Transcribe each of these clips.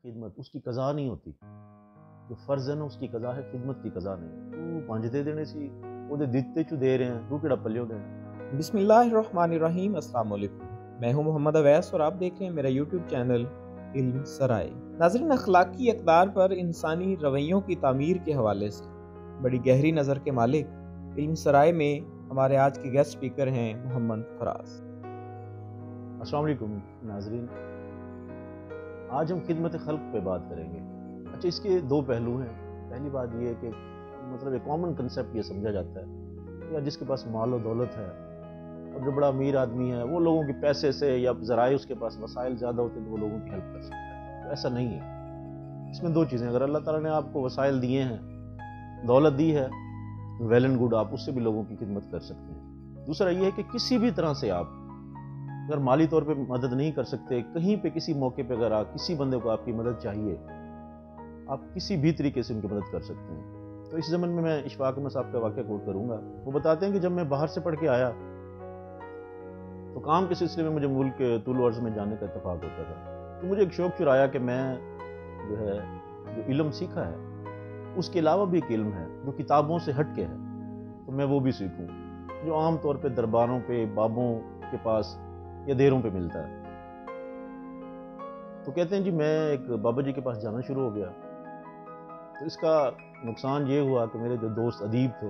خدمت اس کی قضا نہیں ہوتی. جو فرض ہے نا اس کی قضا ہے, خدمت کی قضا نہیں. تو پانچ دے دینے سی وہ دیتے چو دے رہے ہیں, تو کیڑا پلیو دینا. بسم اللہ الرحمن الرحیم. السلام علیکم, میں ہوں محمد اویس اور آپ دیکھ رہے ہیں میرا یوٹیوب چینل علم سرائے. ناظرین, اخلاقی اقدار پر انسانی رویوں کی تعمیر کے حوالے سے بڑی گہری نظر کے مالک علم سرائے میں ہمارے آج کے گیسٹ اسپیکر ہیں محمد فراز. السلام علیکم ناظرین, آج ہم خدمت خلق پہ بات کریں گے. اچھا, اس کے دو پہلو ہیں. پہلی بات یہ ہے کہ مطلب ایک کامن کنسیپٹ یہ سمجھا جاتا ہے کہ جس کے پاس مال و دولت ہے اور جو بڑا امیر آدمی ہے وہ لوگوں کے پیسے سے یا ذرائع اس کے پاس وسائل زیادہ ہوتے ہیں تو وہ لوگوں کی ہیلپ کر سکتا ہے. تو ایسا نہیں ہے. اس میں دو چیزیں, اگر اللہ تعالیٰ نے آپ کو وسائل دیے ہیں, دولت دی ہے, ویل اینڈ گڈ, آپ اس سے بھی لوگوں کی خدمت کر سکتے ہیں. دوسرا یہ ہے کہ کسی بھی طرح سے آپ اگر مالی طور پہ مدد نہیں کر سکتے, کہیں پہ کسی موقع پہ اگر آپ کسی بندے کو آپ کی مدد چاہیے, آپ کسی بھی طریقے سے ان کی مدد کر سکتے ہیں. تو اس زمن میں اشفاق احمد صاحب کا واقعہ کوٹ کروں گا. وہ بتاتے ہیں کہ جب میں باہر سے پڑھ کے آیا تو کام کے سلسلے میں مجھے ملک کے طول و عرض میں جانے کا اتفاق ہوتا تھا. تو مجھے ایک شوق چرایا کہ میں جو علم سیکھا ہے اس کے علاوہ بھی ایک علم ہے جو کتابوں سے ہٹ کے ہے, تو میں وہ بھی سیکھوں جو عام طور پہ درباروں پہ, بابوں کے پاس یا دیروں پہ ملتا ہے. تو کہتے ہیں جی میں ایک بابا جی کے پاس جانا شروع ہو گیا. تو اس کا نقصان یہ ہوا کہ میرے جو دوست ادیب تھے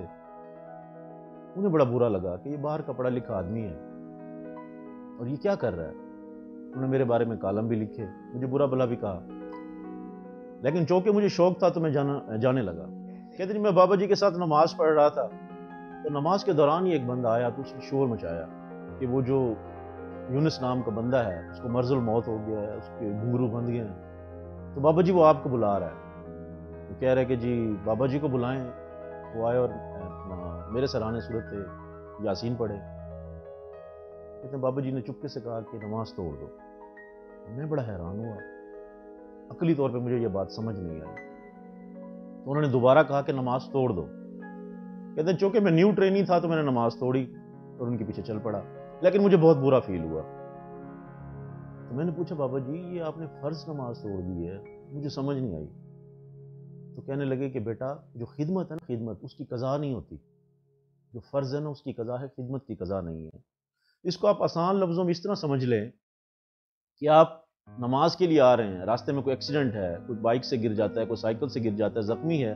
انہیں بڑا برا لگا کہ یہ باہر کا پڑھا لکھا آدمی ہے اور یہ کیا کر رہا ہے. انہوں نے میرے بارے میں کالم بھی لکھے, مجھے برا بھلا بھی کہا, لیکن چونکہ مجھے شوق تھا تو میں جانے لگا. کہتے ہیں میں بابا جی کے ساتھ نماز پڑھ رہا تھا تو نماز کے دوران ہی ایک بندہ آیا تو اس نے شور مچایا کہ وہ جو یونس نام کا بندہ ہے اس کو مرض الموت ہو گیا ہے, اس کے گھنگرو بند گئے ہیں, تو بابا جی وہ آپ کو بلا رہا ہے. وہ کہہ رہے کہ جی بابا جی کو بلائیں. وہ آئے اور میرے سرانے صورت یاسین پڑھے. کہتے ہیں بابا جی نے چپکے سے کہا کہ نماز توڑ دو. میں بڑا حیران ہوا, عقلی طور پہ مجھے یہ بات سمجھ نہیں آئی. تو انہوں نے دوبارہ کہا کہ نماز توڑ دو. کہتے ہیں چونکہ میں نیو ٹرینی تھا تو میں نے نماز توڑی اور ان کے پیچھے چل پڑا, لیکن مجھے بہت برا فیل ہوا. تو میں نے پوچھا بابا جی یہ آپ نے فرض نماز توڑ دی ہے, مجھے سمجھ نہیں آئی. تو کہنے لگے کہ بیٹا جو خدمت ہے نا, خدمت اس کی قضا نہیں ہوتی. جو فرض ہے نا اس کی قضا ہے, خدمت کی قضا نہیں ہے. اس کو آپ آسان لفظوں میں اس طرح سمجھ لیں کہ آپ نماز کے لیے آ رہے ہیں, راستے میں کوئی ایکسیڈنٹ ہے, کوئی بائک سے گر جاتا ہے, کوئی سائیکل سے گر جاتا ہے, زخمی ہے,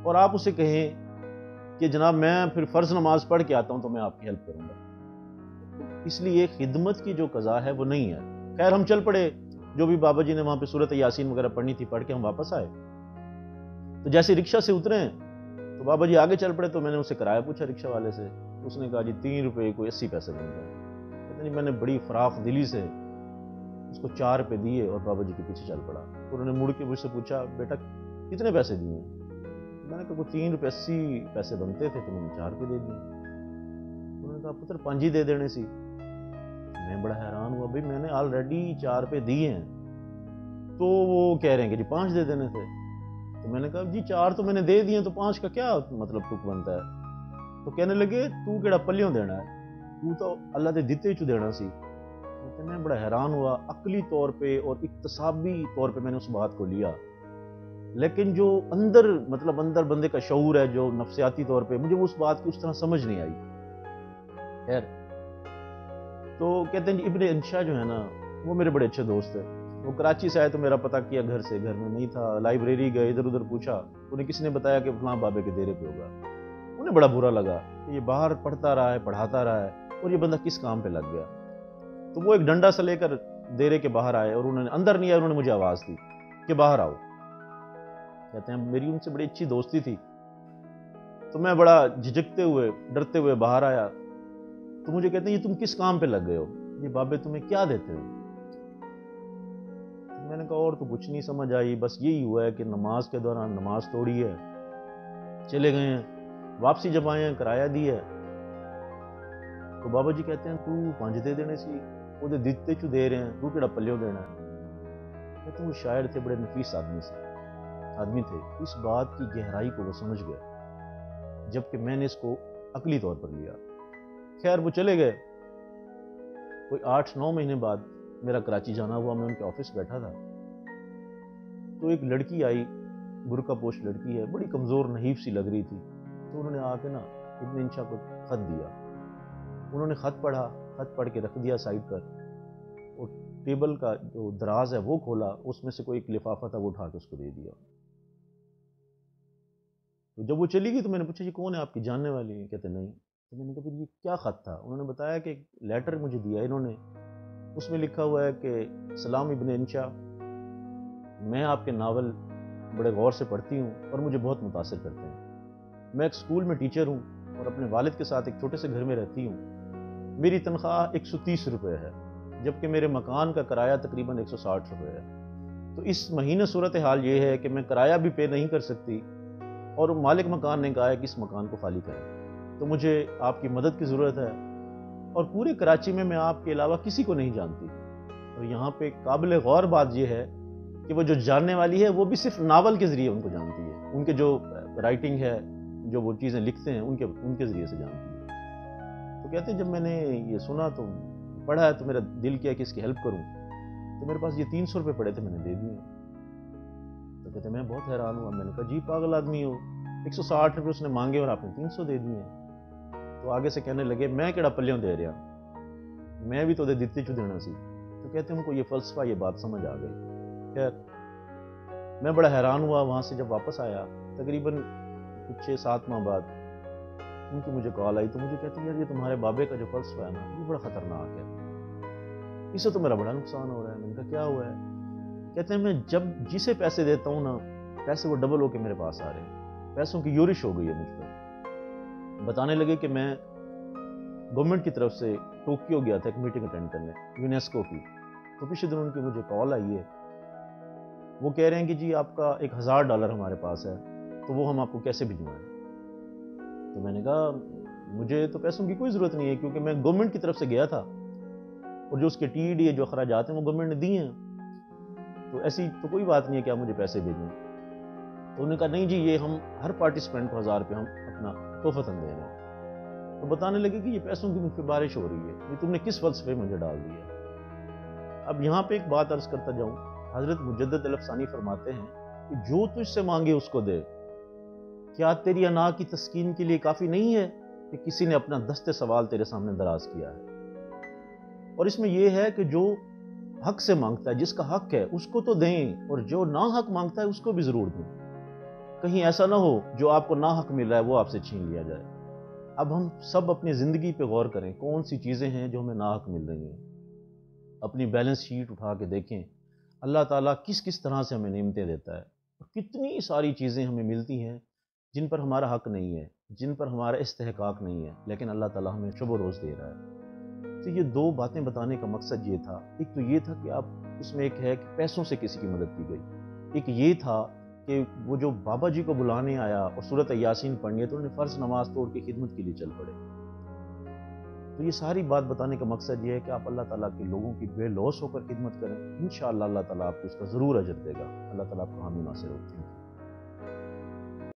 اور آپ اسے کہیں کہ جناب میں پھر فرض نماز پڑھ کے آتا ہوں تو میں آپ کی ہیلپ کروں گا. اس لیے خدمت کی جو قضا ہے وہ نہیں ہے. خیر ہم چل پڑے, جو بھی بابا جی نے وہاں پہ سورت یاسین وغیرہ پڑھنی تھی پڑھ کے ہم واپس آئے. تو جیسے رکشہ سے اترے تو بابا جی آگے چل پڑے. تو میں نے اسے کرایہ پوچھا رکشہ والے سے. اس نے کہا جی 3 روپے کوئی 80 پیسے بن گئے. کہتے نہیں, میں نے بڑی فراخ دلی سے اس کو 4 روپے دیے اور بابا جی کے پیچھے چل پڑا. انہوں نے مڑ کے مجھ سے پوچھا بیٹا کتنے پیسے دیے؟ میں نے کہا کوئی 3 روپے 80 پیسے بنتے تھے تو میں نے 4 روپے دے دیے. انہوں نے کہا پتر 5 ہی دے دینے سی. میں بڑا حیران ہوا, بھائی میں نے آلریڈی 4 روپے دیے ہیں. تو وہ کہہ رہے ہیں کہ جی 5 دے دینے تھے. تو میں نے کہا جی 4 تو میں نے دے دیے, تو 5 کا کیا مطلب ٹک بنتا ہے. تو کہنے لگے تو کیڑا پلیوں دینا ہے, تو تو اللہ دے دیتے چو دینا سی. میں بڑا حیران ہوا. عقلی طور پہ اور اقتصابی طور پہ میں نے اس بات کو لیا, لیکن جو اندر اندر بندے کا شعور ہے, جو نفسیاتی طور پہ, مجھے اس بات کی اس طرح سمجھ نہیں آئی. خیر تو کہتے ہیں جی ابن انشا جو ہے نا وہ میرے بڑے اچھے دوست ہیں. وہ کراچی سے آئے تو میرا پتہ کیا گھر سے, گھر میں نہیں تھا. لائبریری گئے, ادھر ادھر پوچھا, انہیں کسی نے بتایا کہ فلاں بابے کے ڈیرے پہ ہوگا. انہیں بڑا برا لگا کہ یہ باہر پڑھتا رہا ہے, پڑھاتا رہا ہے, اور یہ بندہ کس کام پہ لگ گیا. تو وہ ایک ڈنڈا سے لے کر ڈیرے کے باہر آئے, اور انہوں نے اندر نہیں آئے, انہوں نے مجھے آواز دی کہ باہر آؤ. کہتے ہیں میری ان سے بڑی اچھی دوستی تھی, تو میں بڑا جھجکتے ہوئے ڈرتے ہوئے باہر آیا. تو مجھے کہتے ہیں یہ تم کس کام پہ لگ گئے ہو, یہ بابے تمہیں کیا دیتے ہو؟ میں نے کہا اور تو کچھ نہیں سمجھ آئی, بس یہی ہوا ہے کہ نماز کے دوران نماز توڑی ہے, چلے گئے ہیں, واپسی جب آئے ہیں کرایہ دی ہے. تو بابا جی کہتے ہیں تو 5 دے دینے سی, وہ دیتے چو دے رہے ہیں, تو کیڑا پلیوں دینا ہے. کہتے ہیں وہ شاعر تھے, بڑے نفیس آدمی تھے. اس بات کی گہرائی کو وہ سمجھ گئے, جبکہ میں نے اس کو عقلی طور پر لیا. خیر وہ چلے گئے. کوئی 8-9 مہینے بعد میرا کراچی جانا ہوا, میں ان کے آفس بیٹھا تھا. تو ایک لڑکی آئی، برقع پوش لڑکی ہے، بڑی کمزور نحیف سی لگ رہی تھی، تو انہوں نے آ کے نا ابن انشا کو خط دیا. انہوں نے خط پڑھا، خط پڑھ کے رکھ دیا سائڈ پر، اور ٹیبل کا جو دراز ہے وہ کھولا، اس میں سے کوئی ایک لفافہ تھا وہ اٹھا کے اس کو دے دیا. تو جب وہ چلی گئی تو میں نے پوچھا یہ کون ہے، آپ کی جاننے والی ہے؟ کہتے نہیں. تو میں نے کہا پھر یہ کیا خط تھا؟ انہوں نے بتایا کہ ایک لیٹر مجھے دیا انہوں نے، اس میں لکھا ہوا ہے کہ سلام ابن انشا، میں آپ کے ناول بڑے غور سے پڑھتی ہوں اور مجھے بہت متاثر کرتے ہیں. میں ایک اسکول میں ٹیچر ہوں اور اپنے والد کے ساتھ ایک چھوٹے سے گھر میں رہتی ہوں. میری تنخواہ 130 روپے ہے، جبکہ میرے مکان کا کرایہ تقریباً 160 روپے ہے. تو اس مہینے صورتحال یہ ہے کہ میں کرایہ بھی پے نہیں کر سکتی، اور مالک مکان نے کہا ہے کہ اس مکان کو خالی کریں. تو مجھے آپ کی مدد کی ضرورت ہے، اور پورے کراچی میں آپ کے علاوہ کسی کو نہیں جانتی. اور یہاں پہ قابل غور بات یہ ہے کہ وہ جو جاننے والی ہے وہ بھی صرف ناول کے ذریعے ان کو جانتی ہے، ان کے جو رائٹنگ ہے، جو وہ چیزیں لکھتے ہیں ان کے ذریعے سے جانتی ہے. تو کہتے ہیں جب میں نے یہ سنا تو پڑھا ہے تو میرا دل کیا کہ اس کی ہیلپ کروں. تو میرے پاس یہ 300 روپے پڑے تھے، میں نے دے دیے. تو کہتے ہیں میں بہت حیران ہوا. میں نے کہا جی پاگل آدمی ہو، 160 روپے اس نے مانگے اور آپ نے 300 دے دیے. تو آگے سے کہنے لگے میں کیڑا پلیوں دے رہا، میں بھی تو دے دیتی چو دینا سی. تو کہتے ہیں ان کو یہ فلسفہ، یہ بات سمجھ آ گئی. خیر میں بڑا حیران ہوا. وہاں سے جب واپس آیا تقریباً 6-7 ماہ بعد ان کی مجھے کال آئی. تو مجھے کہتے ہیں یار یہ تمہارے بابے کا جو فلسفہ ہے نا یہ بڑا خطرناک ہے، اس سے تو میرا بڑا نقصان ہو رہا ہے. میں نے کہا کیا ہوا ہے؟ کہتے ہیں میں جب جسے پیسے دیتا ہوں نا پیسے وہ ڈبل ہو کے میرے پاس آ رہے ہیں، پیسوں کی یورش ہو گئی ہے مجھ پر. بتانے لگے کہ میں گورنمنٹ کی طرف سے ٹوکیو گیا تھا ایک میٹنگ اٹینڈ کرنے، یونیسکو کی. تو پچھلے دن ان کی مجھے کال آئی ہے، وہ کہہ رہے ہیں کہ جی آپ کا $1000 ہمارے پاس ہے، تو وہ ہم آپ کو کیسے بھجوائیں. تو میں نے کہا مجھے تو پیسوں کی کوئی ضرورت نہیں ہے، کیونکہ میں گورنمنٹ کی طرف سے گیا تھا اور جو اس کے ٹی ڈی جو اخراجات ہیں وہ گورنمنٹ نے دیے ہیں، تو ایسی تو کوئی بات نہیں ہے کہ آپ مجھے پیسے بھیجیں. تو انہوں نے کہا نہیں جی یہ ہم ہر پارٹیسپینٹ کو 1000 روپے ہم اپنا تحفتاً دے رہے ہیں. تو بتانے لگے کہ یہ پیسوں کی مجھ پہ بارش ہو رہی ہے، یہ تم نے کس فلسفے میں مجھے ڈال دیا. اب یہاں پہ ایک بات عرض کرتا جاؤں، حضرت مجدد الافسانی فرماتے ہیں کہ جو تجھ سے مانگے اس کو دے. کیا تیری انا کی تسکین کے لیے کافی نہیں ہے کہ کسی نے اپنا دست سوال تیرے سامنے دراز کیا ہے؟ اور اس میں یہ ہے کہ جو حق سے مانگتا ہے، جس کا حق ہے اس کو تو دیں، اور جو نا حق مانگتا ہے اس کو بھی ضرور دیں. کہیں ایسا نہ ہو جو آپ کو نا حق مل رہا ہے وہ آپ سے چھین لیا جائے. اب ہم سب اپنی زندگی پہ غور کریں، کون سی چیزیں ہیں جو ہمیں نا حق مل رہی ہیں. اپنی بیلنس شیٹ اٹھا کے دیکھیں اللہ تعالیٰ کس کس طرح سے ہمیں نعمتیں دیتا ہے. کتنی ساری چیزیں ہمیں ملتی ہیں جن پر ہمارا حق نہیں ہے، جن پر ہمارا استحقاق نہیں ہے، لیکن اللہ تعالیٰ ہمیں شب و روز دے رہا ہے. تو یہ 2 باتیں بتانے کا مقصد یہ تھا. ایک تو یہ تھا کہ آپ اس میں ایک ہے کہ پیسوں سے کسی کی مدد کی گئی، ایک یہ تھا کہ وہ جو بابا جی کو بلانے آیا اور سورۃ یاسین پڑھنی ہے تو انہوں نے فرض نماز توڑ کے خدمت کے لیے چل پڑے. تو یہ ساری بات بتانے کا مقصد یہ ہے کہ آپ اللہ تعالیٰ کے لوگوں کی بے لوث ہو کر خدمت کریں، انشاءاللہ اللہ تعالیٰ آپ کو اس کا ضرور اجر دے گا. اللہ تعالیٰ آپ کو حامی ناصر ہو.